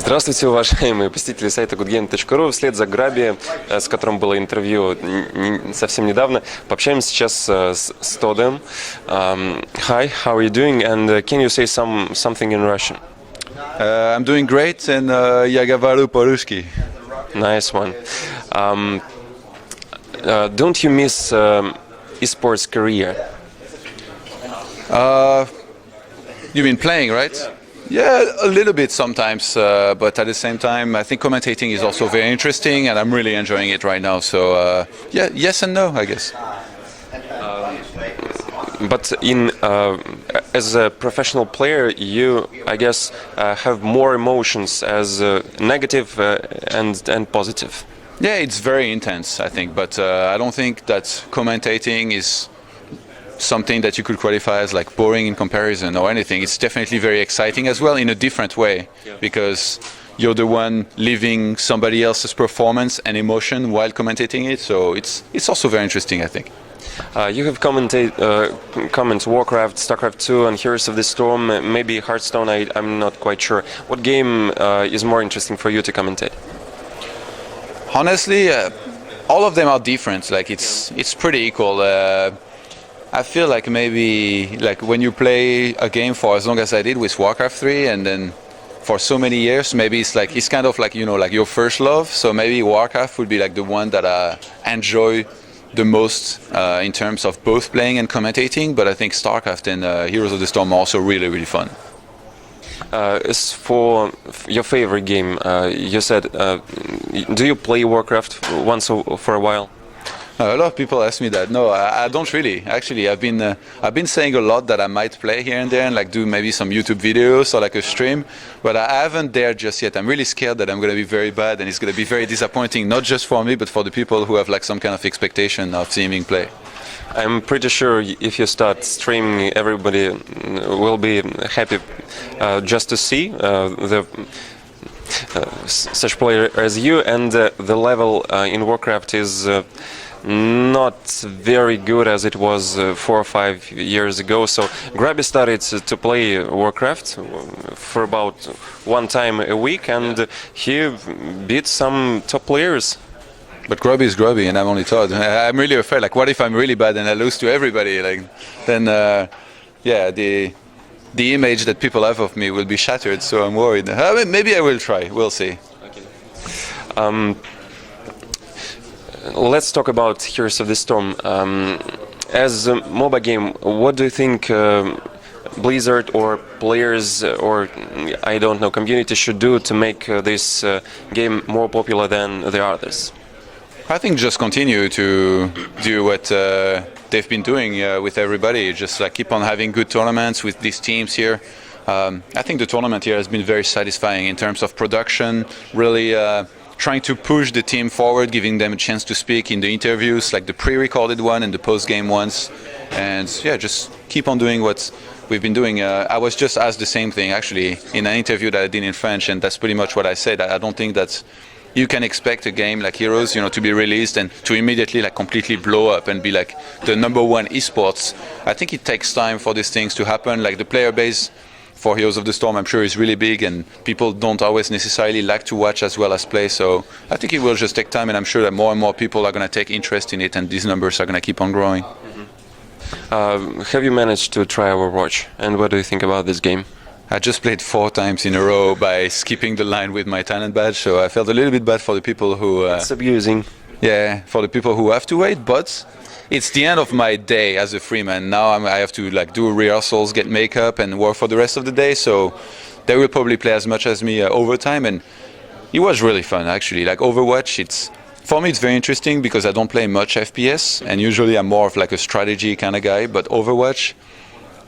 Здравствуйте, уважаемые посетители сайта goodgame.ru. Вслед за Граби, с которым было интервью совсем недавно, пообщаемся сейчас с ToD'ом. Hi, how are you doing? And can you say something in Russian? I'm doing great, and я говорю по-русски. Nice one. Don't you miss esports career? You mean playing, right? Yeah, a little bit sometimes, but at the same time, I think commentating is also very interesting, and I'm really enjoying it right now. So, yeah, yes and no, I guess. But as a professional player, you, I guess, have more emotions as negative and positive. Yeah, it's very intense, I think, but I don't think that commentating is something that you could qualify as like boring in comparison or anything. It's definitely very exciting as well in a different way, because you're the one living somebody else's performance and emotion while commentating it. So it's also very interesting, I think. You have commented Warcraft, StarCraft 2, and Heroes of the Storm, maybe Hearthstone. I'm not quite sure. What game is more interesting for you to commentate? Honestly, all of them are different. Like it's pretty equal. I feel like maybe like when you play a game for as long as I did with Warcraft 3, and then for so many years, maybe it's kind of like, you know, like your first love. So maybe Warcraft would be like the one that I enjoy the most in terms of both playing and commentating. But I think StarCraft and Heroes of the Storm are also really, really fun. As for your favorite game, you said, do you play Warcraft once for a while? A lot of people ask me that. No, I don't really. Actually, I've been saying a lot that I might play here and there and like do maybe some YouTube videos or like a stream, but I haven't dared just yet. I'm really scared that I'm going to be very bad and it's going to be very disappointing, not just for me, but for the people who have like some kind of expectation of seeing me play. I'm pretty sure if you start streaming, everybody will be happy just to see such player as you, and the level in Warcraft is not very good as it was 4 or 5 years ago. So Grabby started to play Warcraft for about one time a week, and he beat some top players. But Grubby is Grubby, and I'm only Todd. I'm really afraid, like, what if I'm really bad and I lose to everybody? Like, then, yeah, the image that people have of me will be shattered, so I'm worried. Maybe I will try, we'll see. Okay. Let's talk about Heroes of the Storm. As a MOBA game, what do you think Blizzard or players or, I don't know, community should do to make this game more popular than the others? I think just continue to do what they've been doing with everybody. Just like keep on having good tournaments with these teams here. I think the tournament here has been very satisfying in terms of production, really trying to push the team forward, giving them a chance to speak in the interviews, like the pre-recorded one and the post-game ones. And yeah, just keep on doing what we've been doing. I was just asked the same thing actually in an interview that I did in French, and that's pretty much what I said. I don't think that you can expect a game like Heroes, you know, to be released and to immediately like completely blow up and be like the #1 esports. I think it takes time for these things to happen. Like the player base for Heroes of the Storm, I'm sure, is really big, and people don't always necessarily like to watch as well as play. So I think it will just take time, and I'm sure that more and more people are going to take interest in it, and these numbers are going to keep on growing. Mm-hmm. Have you managed to try Overwatch, and what do you think about this game? I just played 4 times in a row by skipping the line with my talent badge, so I felt a little bit bad for the people who... It's abusing. Yeah, for the people who have to wait, but it's the end of my day as a freeman. Now I have to like do rehearsals, get makeup, and work for the rest of the day, so they will probably play as much as me overtime, and it was really fun actually. Like Overwatch, for me it's very interesting because I don't play much FPS, and usually I'm more of like a strategy kind of guy, but Overwatch,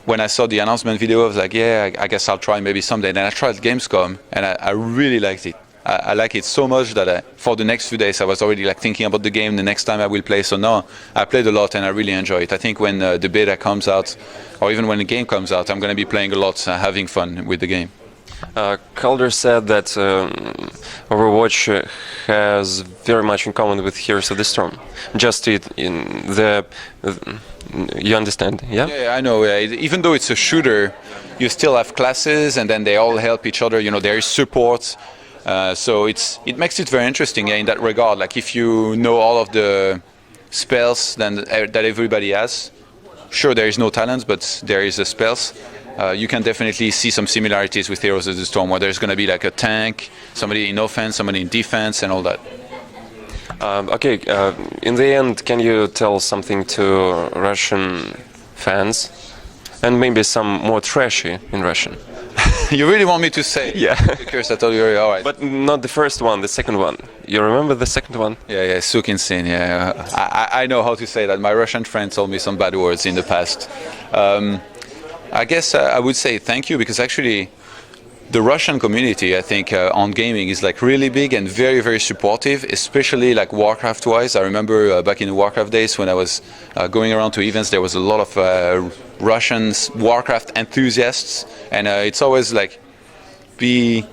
when I saw the announcement video, I was like, yeah, I guess I'll try maybe someday. Then I tried Gamescom, and I really liked it. I like it so much that for the next few days I was already like thinking about the game, the next time I will play. So now I played a lot and I really enjoy it. I think when the beta comes out, or even when the game comes out, I'm going to be playing a lot, having fun with the game. Calder said that Overwatch has very much in common with Heroes of the Storm. Just you understand, yeah? Yeah, I know. Even though it's a shooter, you still have classes, and then they all help each other. You know, there is support. So it makes it very interesting, in that regard. Like if you know all of the spells that everybody has, sure there is no talent, but there is a spells. You can definitely see some similarities with Heroes of the Storm, where there's going to be like a tank, somebody in offense, somebody in defense, and all that. Okay, in the end, can you tell something to Russian fans, and maybe some more trashy in Russian? You really want me to say? Yeah. Because I told you already. All right. But not the first one, the second one. You remember the second one? Yeah, Sukin Sin. Yeah, I know how to say that. My Russian friend told me some bad words in the past. I guess I would say thank you, because actually the Russian community, I think, on gaming is like really big and very, very supportive, especially like Warcraft-wise. I remember back in the Warcraft days when I was going around to events, there was a lot of Russians, Warcraft enthusiasts, and it's always like been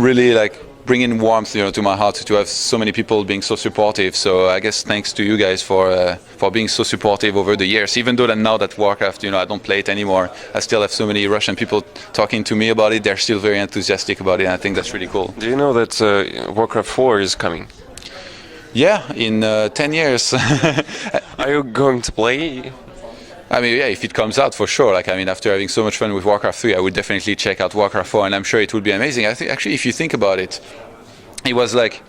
really like bringing warmth, to my heart to have so many people being so supportive. So I guess thanks to you guys for being so supportive over the years. Even though that now that Warcraft, I don't play it anymore, I still have so many Russian people talking to me about it. They're still very enthusiastic about it, and I think that's really cool. Do you know that Warcraft 4 is coming? Yeah, in 10 years. Are you going to play? I mean, yeah, if it comes out, for sure. Like, I mean, after having so much fun with Warcraft 3, I would definitely check out Warcraft 4, and I'm sure it would be amazing. I think, actually, if you think about it, it was like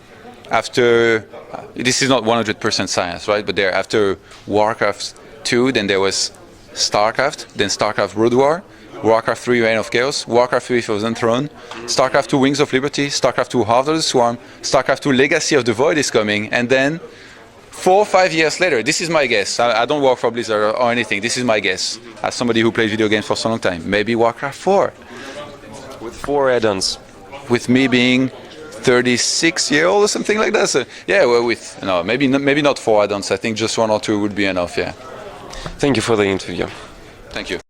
after, this is not 100% science, right? But after Warcraft 2, then there was StarCraft, then StarCraft Brood War, Warcraft 3 Reign of Chaos, Warcraft 3 Frozen Throne, StarCraft 2 Wings of Liberty, StarCraft 2 Heart of the Swarm, StarCraft 2 Legacy of the Void is coming, and then 4 or 5 years later, this is my guess, I don't work for Blizzard or anything, this is my guess, as somebody who played video games for so long time, maybe Warcraft 4. With 4 add-ons. With me being 36-year-old or something like that. So, yeah, well, maybe not 4 add-ons, I think just 1 or 2 would be enough, yeah. Thank you for the interview. Thank you.